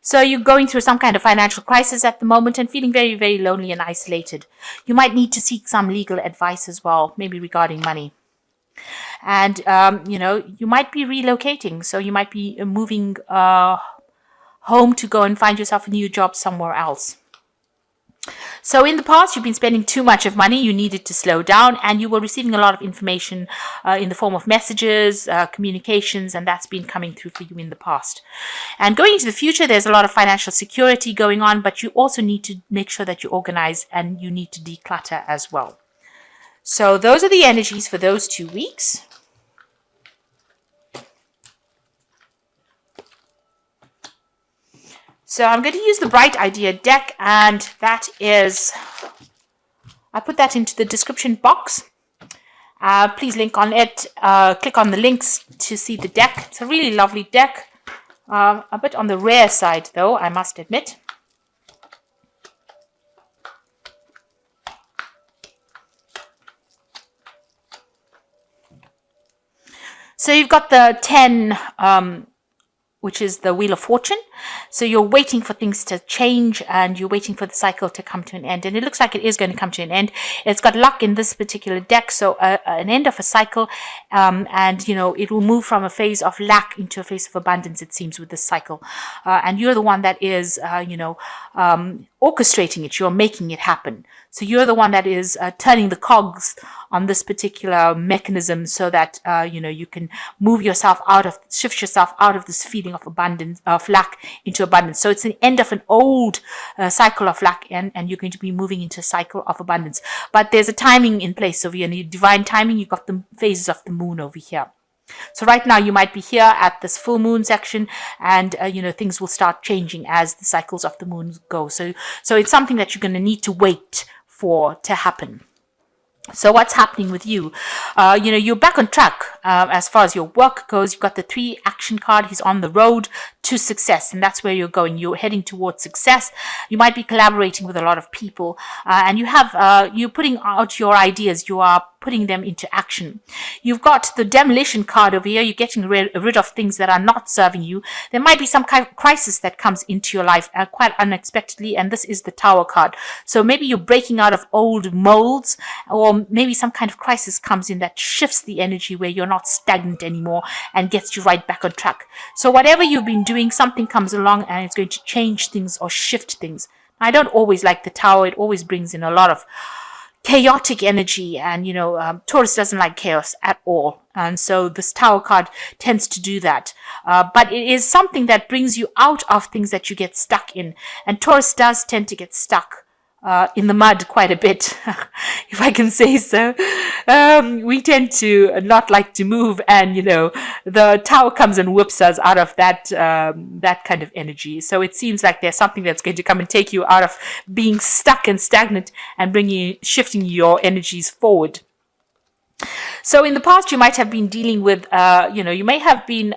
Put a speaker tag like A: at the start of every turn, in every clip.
A: So you're going through some kind of financial crisis at the moment and feeling very, very lonely and isolated. You might need to seek some legal advice as well, maybe regarding money. And, you might be relocating. So you might be moving home to go and find yourself a new job somewhere else. So in the past, you've been spending too much of money. You needed to slow down, and you were receiving a lot of information in the form of messages, communications, and that's been coming through for you in the past. And going into the future, there's a lot of financial security going on, but you also need to make sure that you organize and you need to declutter as well. So those are the energies for those 2 weeks. So I'm going to use the Bright Idea deck, and that is, I put that into the description box. Please click on the links to see the deck. It's a really lovely deck. A bit on the rare side, though, I must admit. So you've got the 10, which is the Wheel of Fortune. So you're waiting for things to change, and you're waiting for the cycle to come to an end. And it looks like it is going to come to an end. It's got luck in this particular deck. So an end of a cycle, and, it will move from a phase of lack into a phase of abundance, it seems, with this cycle. And you're the one that is, orchestrating it. You're making it happen. So you're the one that is turning the cogs on this particular mechanism so that, you can shift yourself out of this feeling of abundance, of lack into abundance. So it's an end of an old cycle of lack, and you're going to be moving into a cycle of abundance. But there's a timing in place. So in divine timing, you've got the phases of the moon over here. So right now you might be here at this full moon section, and things will start changing as the cycles of the moon go. So it's something that you're going to need to wait for to happen. So what's happening with you? You're back on track as far as your work goes. You've got the 3 action card. He's on the road to success, and that's where you're going. You're heading towards success. You might be collaborating with a lot of people, and you're putting out your ideas. You are putting them into action. You've got the demolition card over here. You're getting rid of things that are not serving you. There might be some kind of crisis that comes into your life quite unexpectedly, and this is the Tower card. So maybe you're breaking out of old molds, or maybe some kind of crisis comes in that shifts the energy where you're not stagnant anymore and gets you right back on track. So whatever you've been doing, something comes along and it's going to change things or shift things. I don't always like the Tower. It always brings in a lot of chaotic energy, and Taurus doesn't like chaos at all, and so this Tower card tends to do that, but it is something that brings you out of things that you get stuck in, and Taurus does tend to get stuck in the mud quite a bit, if I can say so. We tend to not like to move, and the Tower comes and whips us out of that kind of energy. So it seems like there's something that's going to come and take you out of being stuck and stagnant and shifting your energies forward. So in the past, you might have been dealing with, you may have been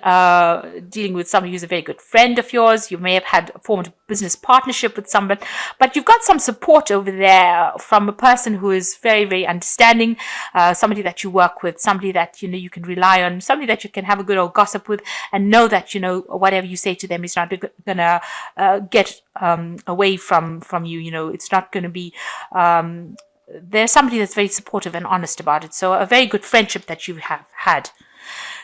A: dealing with somebody who's a very good friend of yours. You may have formed a business partnership with someone, but you've got some support over there from a person who is very, very understanding, somebody that you work with, somebody that, you can rely on, somebody that you can have a good old gossip with and know that, whatever you say to them is not going to get away from you. It's not going to be... there's somebody that's very supportive and honest about it. So a very good friendship that you have had.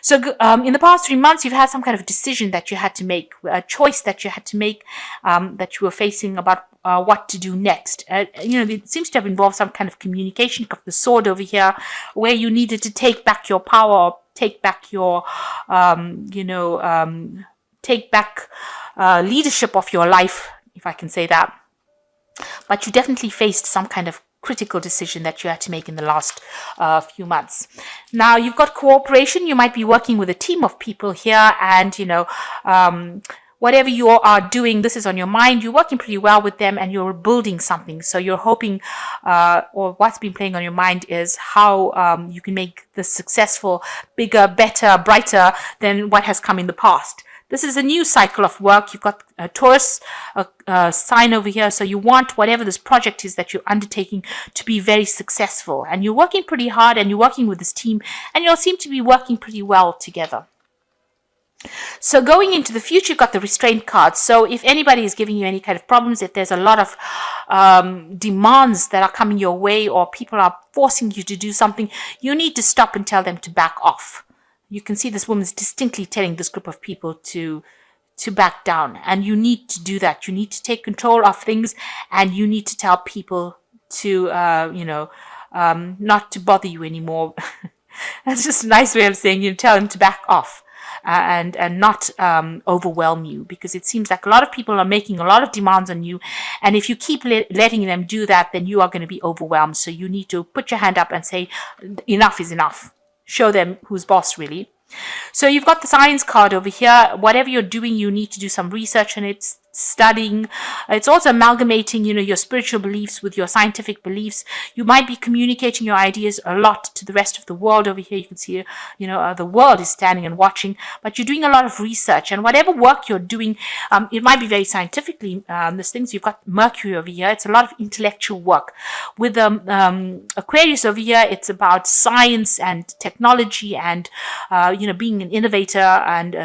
A: So in the past 3 months, you've had some kind of decision that you had to make, a choice that you had to make, that you were facing about what to do next. It seems to have involved some kind of communication of the sword over here, where you needed to take back your power, take back your, take back leadership of your life, if I can say that. But you definitely faced some kind of critical decision that you had to make in the last few months. Now you've got cooperation. You might be working with a team of people here, and whatever you are doing, this is on your mind. You're working pretty well with them, and you're building something. So you're hoping, or what's been playing on your mind is how you can make this successful, bigger, better, brighter than what has come in the past. This is a new cycle of work. You've got a Taurus sign over here. So you want whatever this project is that you're undertaking to be very successful. And you're working pretty hard, and you're working with this team, and you'll seem to be working pretty well together. So going into the future, you've got the restraint card. So if anybody is giving you any kind of problems, if there's a lot of demands that are coming your way, or people are forcing you to do something, you need to stop and tell them to back off. You can see this woman's distinctly telling this group of people to back down, and you need to do that. You need to take control of things, and you need to tell people to not to bother you anymore. That's just a nice way of saying, tell them to back off, and not overwhelm you, because it seems like a lot of people are making a lot of demands on you, and if you keep letting them do that, then you are going to be overwhelmed. So you need to put your hand up and say, enough is enough. Show them who's boss, really. So you've got the science card over here. Whatever you're doing, you need to do some research on it, studying. It's also amalgamating, your spiritual beliefs with your scientific beliefs. You might be communicating your ideas a lot to the rest of the world. Over here, you can see, the world is standing and watching, but you're doing a lot of research, and whatever work you're doing, it might be very scientifically, these things. You've got Mercury over here. It's a lot of intellectual work. With Aquarius over here, it's about science and technology and, being an innovator, and,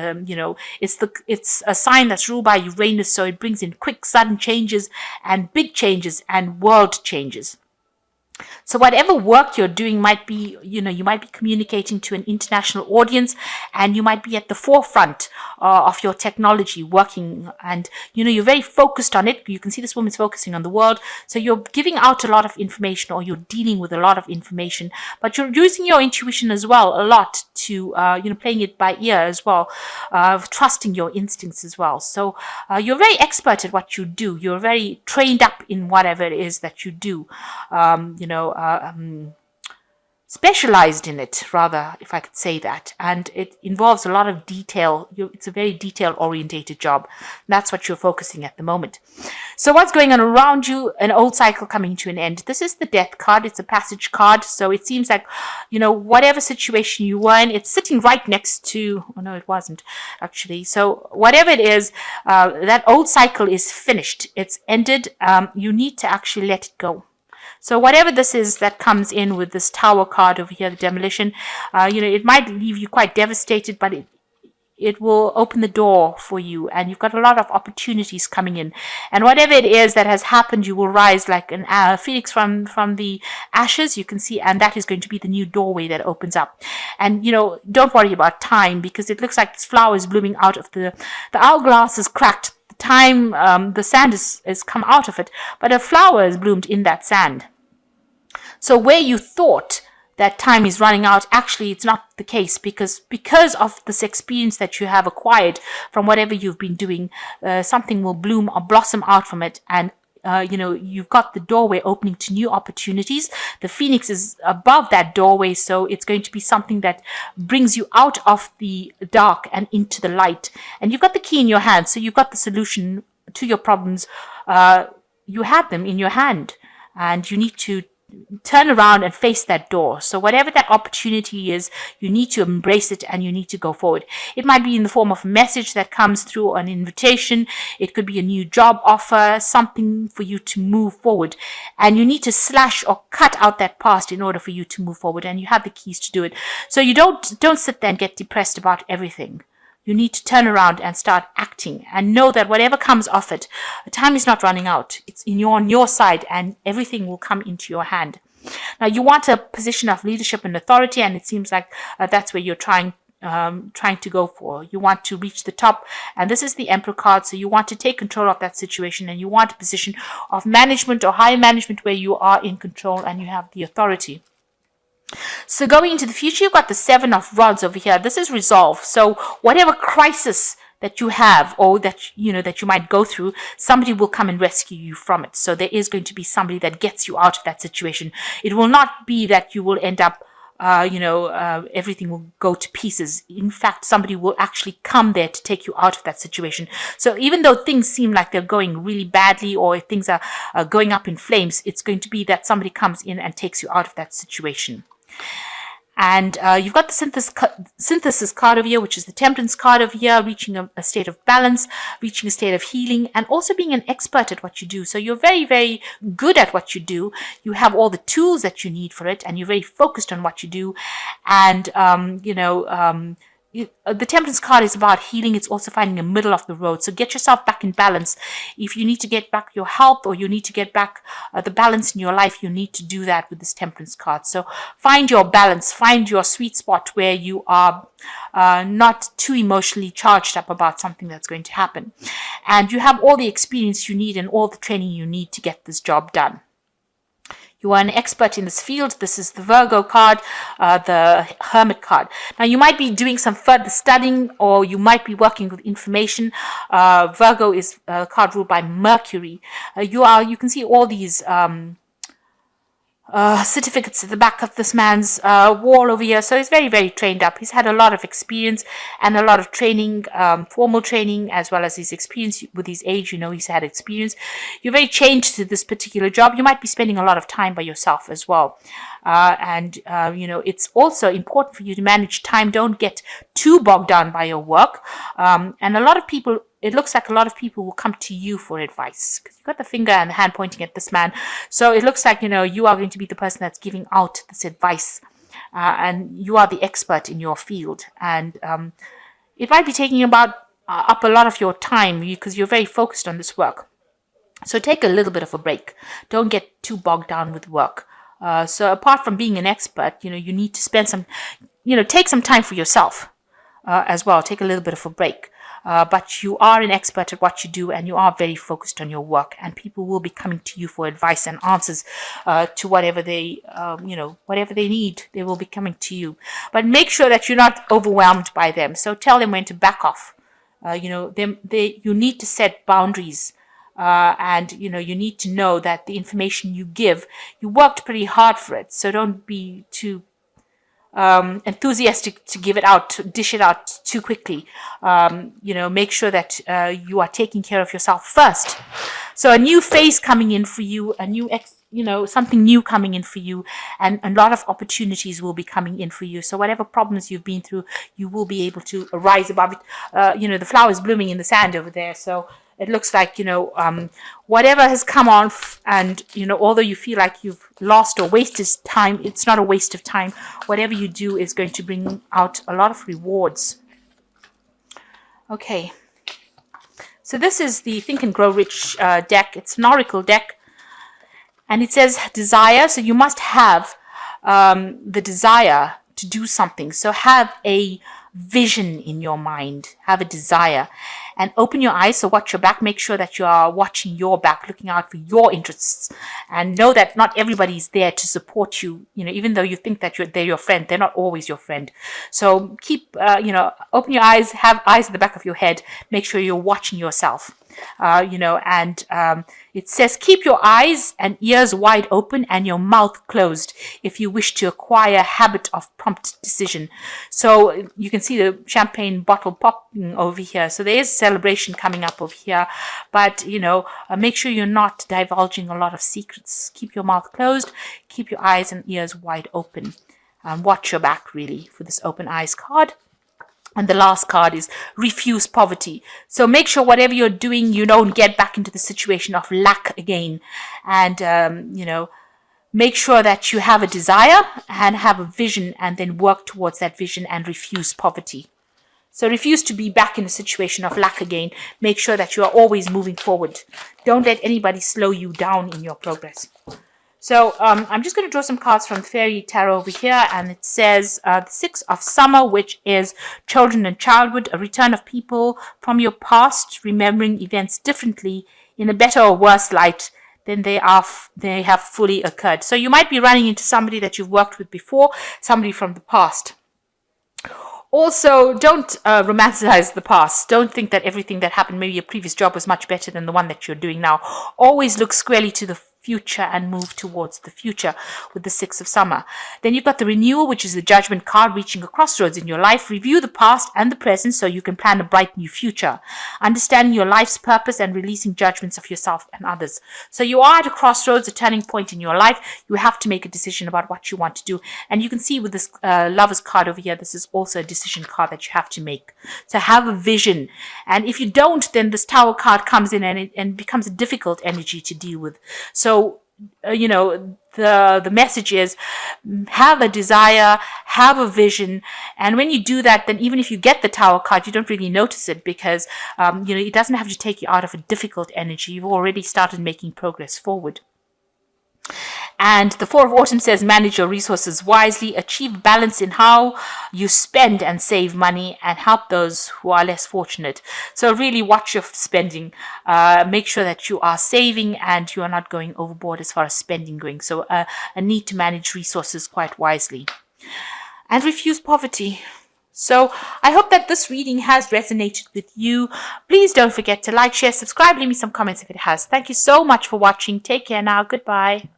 A: it's a sign that's ruled by Uranus. So it brings in quick, sudden changes and big changes and world changes. So whatever work you're doing might be, you might be communicating to an international audience, and you might be at the forefront of your technology working, and, you're very focused on it. You can see this woman's focusing on the world. So you're giving out a lot of information, or you're dealing with a lot of information, but you're using your intuition as well a lot to, playing it by ear as well, trusting your instincts as well. So you're very expert at what you do. You're very trained up in whatever it is that you do. Specialized in it, rather, if I could say that. And it involves a lot of detail. It's a very detail-orientated job. That's what you're focusing at the moment. So what's going on around you? An old cycle coming to an end. This is the death card. It's a passage card. So it seems like, whatever situation you were in, it's sitting right next to, oh no, it wasn't actually. So whatever it is, that old cycle is finished. It's ended. You need to actually let it go. So whatever this is that comes in with this Tower card over here, the demolition, it might leave you quite devastated, but it will open the door for you, and you've got a lot of opportunities coming in. And whatever it is that has happened, you will rise like a phoenix from the ashes, you can see, and that is going to be the new doorway that opens up. And, don't worry about time, because it looks like this flower is blooming out of the hourglass is cracked. Time, the sand is come out of it, but a flower is bloomed in that sand. So where you thought that time is running out, actually it's not the case, because of this experience that you have acquired from whatever you've been doing, something will bloom or blossom out from it, and you've got the doorway opening to new opportunities. The phoenix is above that doorway, so it's going to be something that brings you out of the dark and into the light. And you've got the key in your hand, so you've got the solution to your problems. You have them in your hand, and you need to turn around and face that door. So whatever that opportunity is, you need to embrace it, and you need to go forward. It might be in the form of a message that comes through, an invitation. It could be a new job offer, something for you to move forward. And you need to slash or cut out that past in order for you to move forward. And you have the keys to do it. So you don't sit there and get depressed about everything. You need to turn around and start acting, and know that whatever comes off it, time is not running out. It's on your side, and everything will come into your hand. Now, you want a position of leadership and authority, and it seems like that's where you're trying to go for. You want to reach the top, and this is the Emperor card. So you want to take control of that situation, and you want a position of management or high management where you are in control and you have the authority. So going into the future, you've got the Seven of Rods over here. This is resolve. So whatever crisis that you have, or that you might go through, somebody will come and rescue you from it. So there is going to be somebody that gets you out of that situation. It will not be that you will end up everything will go to pieces. In fact, somebody will actually come there to take you out of that situation. So even though things seem like they're going really badly, or if things are going up in flames, it's going to be that somebody comes in and takes you out of that situation. And you've got the synthesis card over here, which is the temperance card over here, reaching a state of balance, reaching a state of healing, and also being an expert at what you do. So you're very, very good at what you do. You have all the tools that you need for it, and you're very focused on what you do. And, the Temperance card is about healing. It's also finding a middle of the road. So get yourself back in balance. If you need to get back your health, or you need to get back the balance in your life, you need to do that with this Temperance card. So find your balance, find your sweet spot where you are not too emotionally charged up about something that's going to happen. And you have all the experience you need and all the training you need to get this job done. You are an expert in this field. This is the Virgo card, the Hermit card. Now, you might be doing some further studying, or you might be working with information. Virgo is a card ruled by Mercury. You can see all these certificates at the back of this man's wall over here. So he's very, very trained up. He's had a lot of experience and a lot of training, formal training, as well as his experience with his age. He's had experience. You're very changed to this particular job. You might be spending a lot of time by yourself as well. It's also important for you to manage time. Don't get too bogged down by your work. It looks like a lot of people will come to you for advice, because you've got the finger and the hand pointing at this man. So it looks like, you are going to be the person that's giving out this advice, and you are the expert in your field. And it might be taking up a lot of your time, because you're very focused on this work. So take a little bit of a break. Don't get too bogged down with work. So apart from being an expert, you need to spend take some time for yourself as well. Take a little bit of a break. But you are an expert at what you do, and you are very focused on your work, and people will be coming to you for advice and answers to whatever they need. They will be coming to you. But make sure that you're not overwhelmed by them. So tell them when to back off. You need to set boundaries. And you need to know that the information you give, you worked pretty hard for it. So don't be too enthusiastic to give it out, to dish it out too quickly. Make sure that you are taking care of yourself first. So a new phase coming in for you, something new coming in for you, and a lot of opportunities will be coming in for you. So whatever problems you've been through, you will be able to rise above it. The flowers blooming in the sand over there. So it looks like, whatever has come on, and, although you feel like you've lost or wasted time, it's not a waste of time. Whatever you do is going to bring out a lot of rewards. Okay. So this is the Think and Grow Rich deck. It's an oracle deck. And it says desire. So you must have the desire to do something. So have a vision in your mind, have a desire, and open your eyes. So watch your back. Make sure that you are watching your back, looking out for your interests, and know that not everybody's there to support you. Even though you think that they're your friend, they're not always your friend. So keep, open your eyes, have eyes at the back of your head. Make sure you're watching yourself. It says keep your eyes and ears wide open and your mouth closed if you wish to acquire a habit of prompt decision. So you can see the champagne bottle popping over here. So there is celebration coming up over here, but make sure you're not divulging a lot of secrets. Keep your mouth closed, keep your eyes and ears wide open, and watch your back really for this open eyes card. And the last card is refuse poverty. So make sure whatever you're doing, you don't get back into the situation of lack again. And, make sure that you have a desire and have a vision, and then work towards that vision and refuse poverty. So refuse to be back in a situation of lack again. Make sure that you are always moving forward. Don't let anybody slow you down in your progress. So I'm just going to draw some cards from Fairy Tarot over here, and it says the Six of Summer, which is children and childhood, a return of people from your past, remembering events differently in a better or worse light than they have fully occurred. So you might be running into somebody that you've worked with before, somebody from the past. Also, don't romanticize the past. Don't think that everything that happened, maybe your previous job was much better than the one that you're doing now. Always look squarely to the future and move towards the future with the Six of Summer. Then you've got the Renewal, which is the Judgment card, reaching a crossroads in your life. Review the past and the present so you can plan a bright new future. Understanding your life's purpose and releasing judgments of yourself and others. So you are at a crossroads, a turning point in your life. You have to make a decision about what you want to do. And you can see with this Lovers card over here, this is also a decision card that you have to make. So have a vision. And if you don't, then this Tower card comes in and becomes a difficult energy to deal with. So, the the message is, have a desire, have a vision, and when you do that, then even if you get the Tower card, you don't really notice it, because it doesn't have to take you out of a difficult energy. You've already started making progress forward. And the Four of Autumn says, manage your resources wisely, achieve balance in how you spend and save money, and help those who are less fortunate. So really watch your spending. Make sure that you are saving and you are not going overboard as far as spending going. So a need to manage resources quite wisely. And refuse poverty. So I hope that this reading has resonated with you. Please don't forget to like, share, subscribe, leave me some comments if it has. Thank you so much for watching. Take care now. Goodbye.